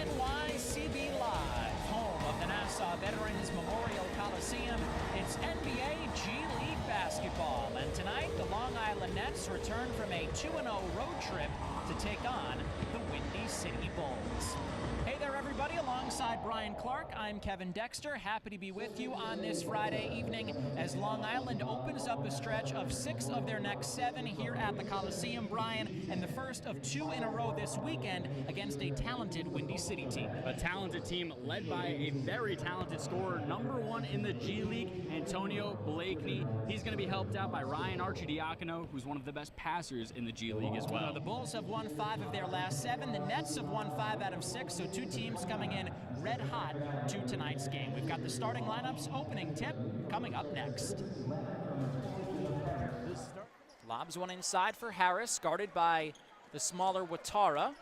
NYCB Live, home of the Nassau Veterans Memorial Coliseum. It's NBA G League basketball, and tonight the Long Island Nets return from a 2-0 road trip to take on the Windy City Bulls. Hey there, everybody. Alongside Brian Clark, I'm Kevin Dexter. Happy to be with you on this Friday evening as Long Island opens up a stretch of 6 of their next 7 here at the Coliseum, Brian, and the first of 2 in a row this weekend against a talented Windy City team. A talented team led by a very talented scorer, #1 in the G League, Antonio Blakeney. He's going to be helped out by Ryan Arcidiacono, who's one of the best passers in the G League as well. The Bulls have won 5 of their last 7. The Nets have won 5 out of 6, so 2 teams coming in red hot to tonight's game. We've got the starting lineups opening tip coming up next. Lobs one inside for Harris, guarded by the smaller Watara.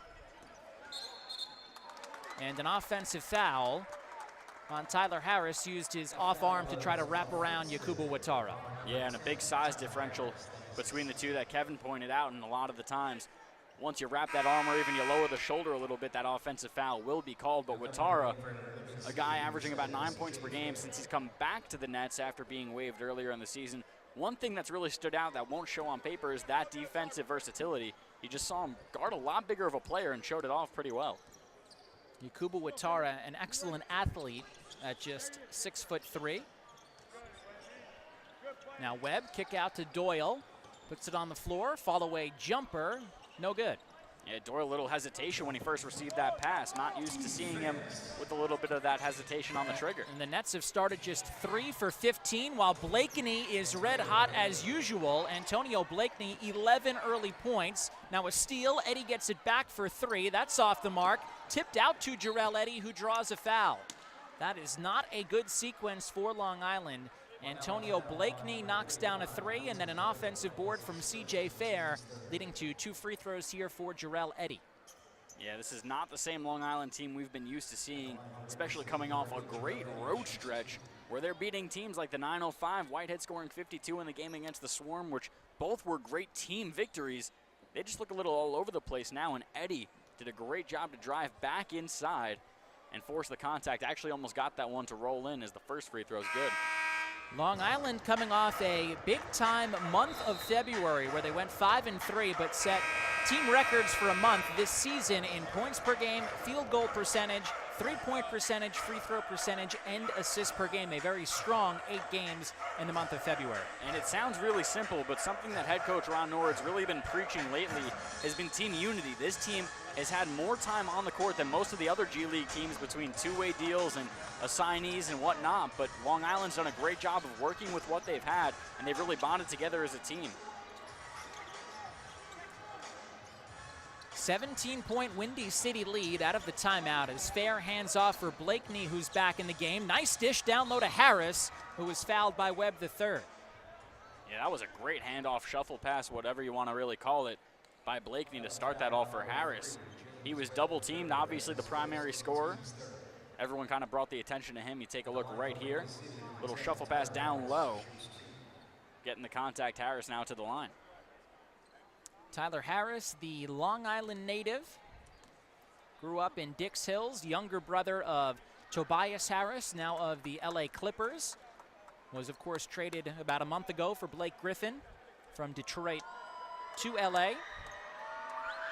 And an offensive foul on Tyler Harris, used his off arm to try to wrap around Yakubu Watara. Yeah, and a big size differential between the two that Kevin pointed out, and a lot of the times, once you wrap that arm or even you lower the shoulder a little bit, that offensive foul will be called. But Watara, a guy averaging about 9 points per game since he's come back to the Nets after being waived earlier in the season. One thing that's really stood out that won't show on paper is that defensive versatility. You just saw him guard a lot bigger of a player and showed it off pretty well. Yakubu Watara, an excellent athlete at just 6'3". Now Webb, kick out to Doyle, puts it on the floor, fall away jumper, no good. Yeah, Doyle, a little hesitation when he first received that pass. Not used to seeing him with a little bit of that hesitation on the trigger. And the Nets have started just 3 for 15, while Blakeney is red hot as usual. Antonio Blakeney, 11 early points. Now a steal, Eddie gets it back for 3. That's off the mark. Tipped out to Jarrell Eddie, who draws a foul. That is not a good sequence for Long Island. Antonio Blakeney knocks down a 3, and then an offensive board from C.J. Fair, leading to 2 free throws here for Jarrell Eddie. Yeah, this is not the same Long Island team we've been used to seeing, especially coming off a great road stretch where they're beating teams like the 905, Whitehead scoring 52 in the game against the Swarm, which both were great team victories. They just look a little all over the place now, and Eddie did a great job to drive back inside and force the contact. Actually almost got that one to roll in as the first free throw is good. Long Island coming off a big-time month of February where they went 5-3 but set team records for a month this season in points per game, field goal percentage, three-point percentage, free throw percentage, and assists per game. A very strong 8 games in the month of February. And it sounds really simple, but something that head coach Ron Norwood's really been preaching lately has been team unity. This team has had more time on the court than most of the other G League teams between two-way deals and assignees and whatnot, but Long Island's done a great job of working with what they've had, and they've really bonded together as a team. 17-point Windy City lead out of the timeout as Fair hands off for Blakeney, who's back in the game. Nice dish down low to Harris, who was fouled by Webb III. Yeah, that was a great handoff, shuffle pass, whatever you want to really call it, by Blakeney to start that off for Harris. He was double-teamed, obviously the primary scorer. Everyone kind of brought the attention to him. You take a look right here. Little shuffle pass down low. Getting the contact, Harris now to the line. Tyler Harris, the Long Island native, grew up in Dix Hills, younger brother of Tobias Harris, now of the LA Clippers. Was, of course, traded about a month ago for Blake Griffin from Detroit to LA.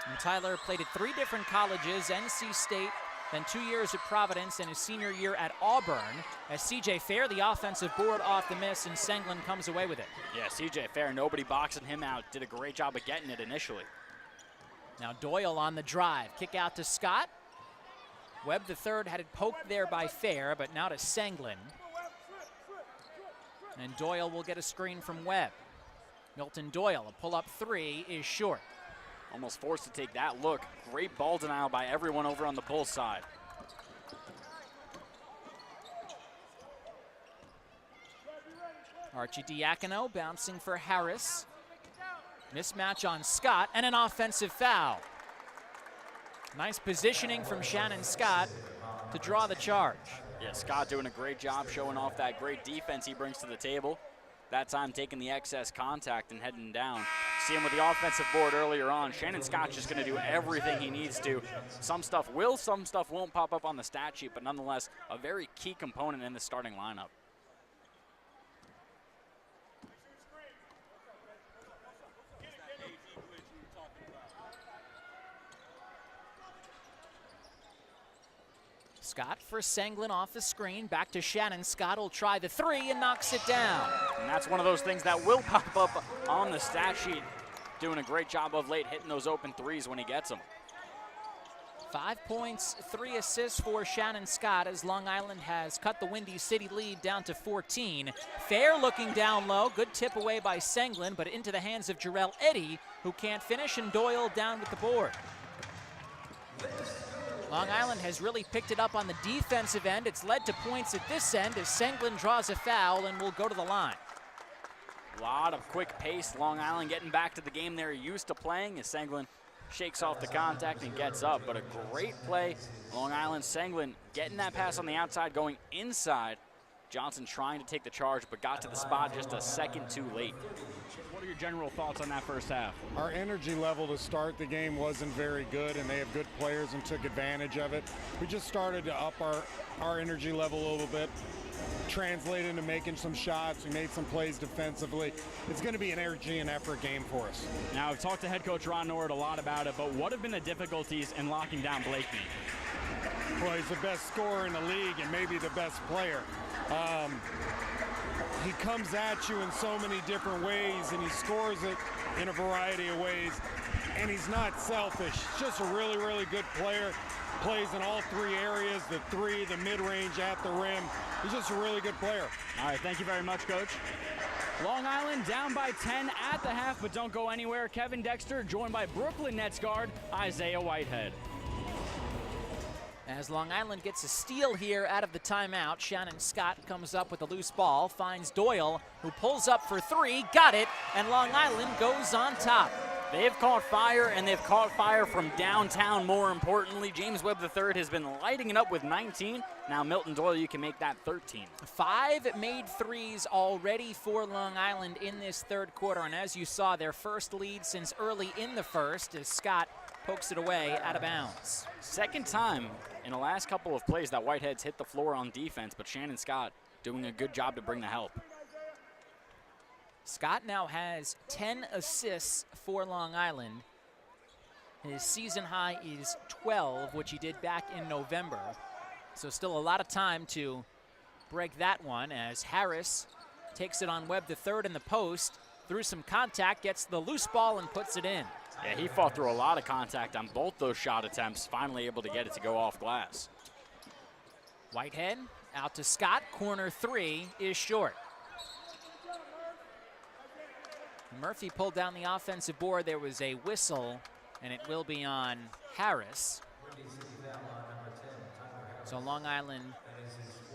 And Tyler played at 3 different colleges, NC State, then 2 years at Providence, and his senior year at Auburn. As C.J. Fair, the offensive board off the miss, and Senglin comes away with it. Yeah, C.J. Fair, nobody boxing him out. Did a great job of getting it initially. Now Doyle on the drive. Kick out to Scott. Webb III had it poked there by Fair, but now to Senglin. And Doyle will get a screen from Webb. Milton Doyle, a pull-up 3 is short. Almost forced to take that look. Great ball denial by everyone over on the Bulls side. Arcidiacono bouncing for Harris. Mismatch on Scott, and an offensive foul. Nice positioning from Shannon Scott to draw the charge. Yeah, Scott doing a great job showing off that great defense he brings to the table. that time taking the excess contact and heading down. See him with the offensive board earlier on. Shannon Scott's just going to do everything he needs to. Some stuff will, some stuff won't pop up on the stat sheet, but nonetheless, a very key component in the starting lineup. Scott for Senglin off the screen. Back to Shannon. Scott will try the three and knocks it down. And that's one of those things that will pop up on the stat sheet. Doing a great job of late hitting those open threes when he gets them. 5 points, 3 assists for Shannon Scott as Long Island has cut the Windy City lead down to 14. Fair looking down low. Good tip away by Senglin, but into the hands of Jarrell Eddy, who can't finish, and Doyle down with the board. Long Island has really picked it up on the defensive end. It's led to points at this end as Senglin draws a foul and will go to the line. A lot of quick pace. Long Island getting back to the game they're used to playing as Senglin shakes off the contact and gets up. But a great play. Long Island, Senglin getting that pass on the outside, going inside. Johnson trying to take the charge, but got to the spot just a second too late. What are your general thoughts on that first half? Our energy level to start the game wasn't very good, and they have good players and took advantage of it. We just started to up our energy level a little bit, translate into making some shots. We made some plays defensively. It's going to be an energy and effort game for us. Now, I've talked to head coach Ron Nord a lot about it, but what have been the difficulties in locking down Blakeney? Well, he's the best scorer in the league and maybe the best player. He comes at you in so many different ways, and he scores it in a variety of ways, and he's not selfish. He's just a really, really good player. Plays in all three areas, the three, the mid-range, at the rim. He's just a really good player. All right, thank you very much, Coach. Long Island down by 10 at the half, but don't go anywhere. Kevin Dexter joined by Brooklyn Nets guard Isaiah Whitehead. As Long Island gets a steal here out of the timeout, Shannon Scott comes up with a loose ball, finds Doyle, who pulls up for three, got it, and Long Island goes on top. They've caught fire, and they've caught fire from downtown more importantly. James Webb III has been lighting it up with 19. Now Milton Doyle, you can make that 13. 5 made threes already for Long Island in this third quarter, and as you saw, their first lead since early in the first as Scott pokes it away out of bounds. Second time in the last couple of plays that Whitehead's hit the floor on defense, but Shannon Scott doing a good job to bring the help. Scott now has 10 assists for Long Island. His season high is 12, which he did back in November. So still a lot of time to break that one as Harris takes it on Webb III in the post. Through some contact, gets the loose ball and puts it in. Yeah, he fought through a lot of contact on both those shot attempts, finally able to get it to go off glass. Whitehead out to Scott, corner three is short. Murphy pulled down the offensive board. There was a whistle, and it will be on Harris. So Long Island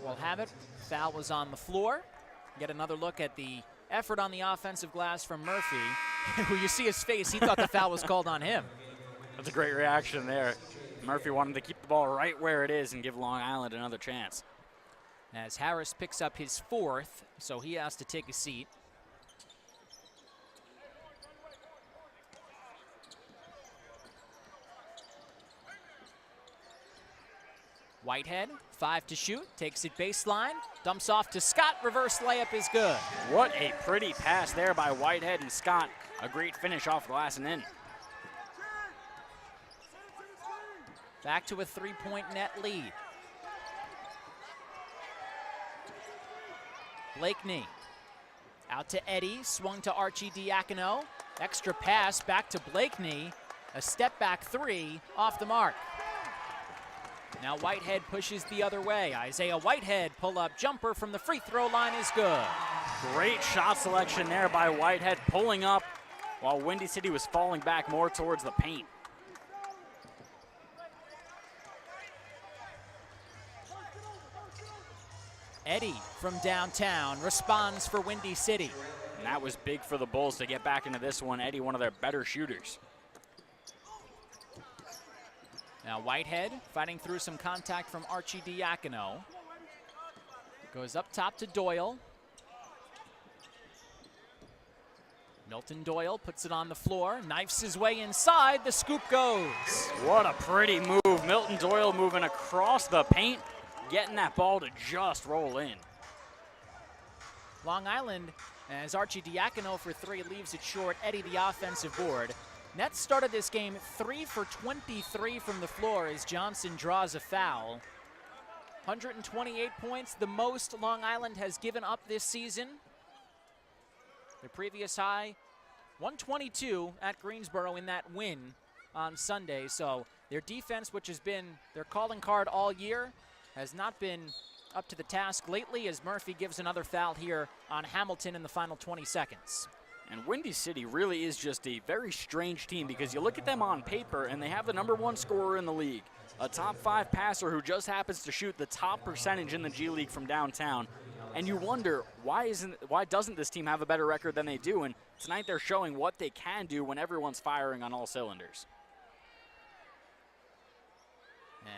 will have it. Foul was on the floor. Get another look at the effort on the offensive glass from Murphy. When you see his face, he thought the foul was called on him. That's a great reaction there. Murphy wanted to keep the ball right where it is and give Long Island another chance. As Harris picks up his fourth, so he has to take a seat. Whitehead, 5 to shoot, takes it baseline, dumps off to Scott, reverse layup is good. What a pretty pass there by Whitehead and Scott. A great finish off glass and in. Back to a 3-point net lead. Blakeney out to Eddy, swung to Archie Diacono. Extra pass back to Blakeney. A step back three off the mark. Now Whitehead pushes the other way. Isaiah Whitehead pull-up jumper from the free throw line is good. Great shot selection there by Whitehead, pulling up while Windy City was falling back more towards the paint. Eddy from downtown responds for Windy City. And that was big for the Bulls to get back into this one. Eddy, one of their better shooters. Now Whitehead fighting through some contact from Archie Diacono. Goes up top to Doyle. Milton Doyle puts it on the floor, knifes his way inside, the scoop goes. What a pretty move. Milton Doyle moving across the paint, getting that ball to just roll in. Long Island, as Archie Diacono for 3 leaves it short, Eddie the offensive board. Nets started this game 3 for 23 from the floor as Johnson draws a foul. 128 points, the most Long Island has given up this season. Their previous high, 122 at Greensboro in that win on Sunday. So their defense, which has been their calling card all year, has not been up to the task lately as Murphy gives another foul here on Hamilton in the final 20 seconds. And Windy City really is just a very strange team because you look at them on paper and they have the #1 scorer in the league, a top 5 passer who just happens to shoot the top percentage in the G League from downtown. And you wonder, why doesn't this team have a better record than they do? And tonight they're showing what they can do when everyone's firing on all cylinders.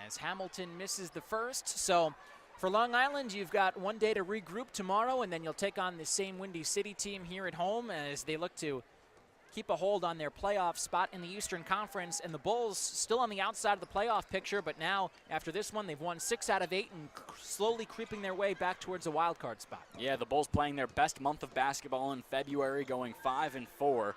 As Hamilton misses the first, so for Long Island, you've got one day to regroup tomorrow, and then you'll take on the same Windy City team here at home as they look to keep a hold on their playoff spot in the Eastern Conference. And the Bulls still on the outside of the playoff picture, but now after this one, they've won 6 out of 8 and slowly creeping their way back towards a wild card spot. Yeah, the Bulls playing their best month of basketball in February, going 5-4.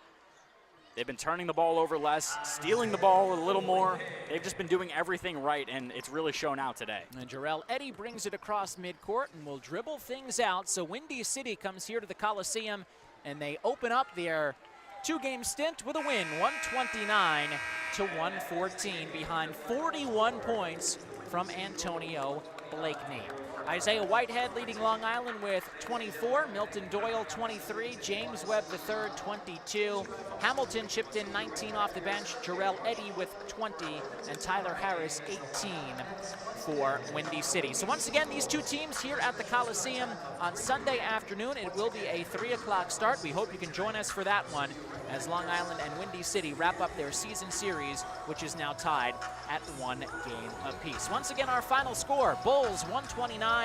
They've been turning the ball over less, stealing the ball a little more. They've just been doing everything right, and it's really shown out today. And Jarrell Eddy brings it across midcourt and will dribble things out. So Windy City comes here to the Coliseum, and they open up their 2-game stint with a win, 129-114, behind 41 points from Antonio Blakeney. Isaiah Whitehead leading Long Island with 24, Milton Doyle 23, James Webb III 22, Hamilton chipped in 19 off the bench, Jarrell Eddy with 20, and Tyler Harris 18 for Windy City. So once again, these two teams here at the Coliseum on Sunday afternoon. It will be a 3 o'clock start. We hope you can join us for that one as Long Island and Windy City wrap up their season series, which is now tied at 1 game apiece. Once again, our final score, Bulls 129,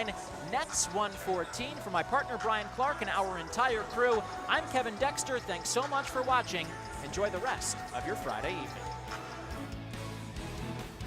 Nets 114. For my partner Brian Clark and our entire crew, I'm Kevin Dexter. Thanks so much for watching. Enjoy the rest of your Friday evening.